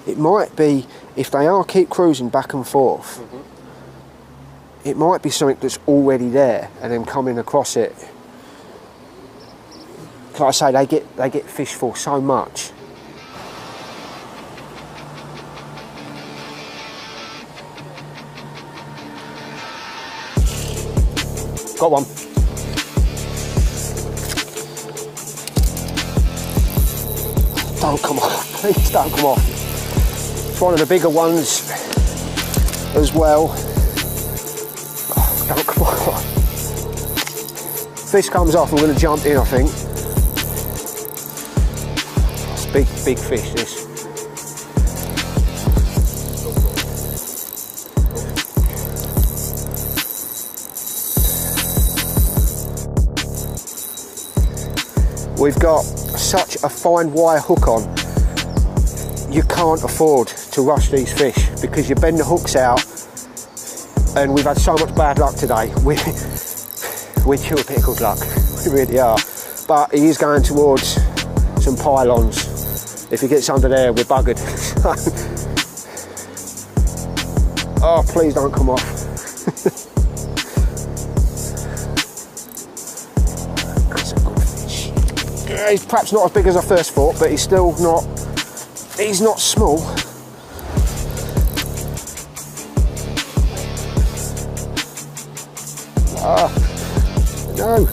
It might be, if they are keep cruising back and forth, it might be something that's already there and then coming across it. Like I say, they get fished for so much. Got one. Don't come off, please don't come off. It's one of the bigger ones as well. Oh, don't come off. Fish comes off, I'm going to jump in, I think. It's a big fish, this. We've got such a fine wire hook on, you can't afford to rush these fish because you bend the hooks out, and we've had so much bad luck today. We're due a bit of good luck, we really are. But he is going towards some pylons. If he gets under there, we're buggered. Oh, please don't come off. He's perhaps not as big as I first thought, but he's still not, he's not small. Ah, no.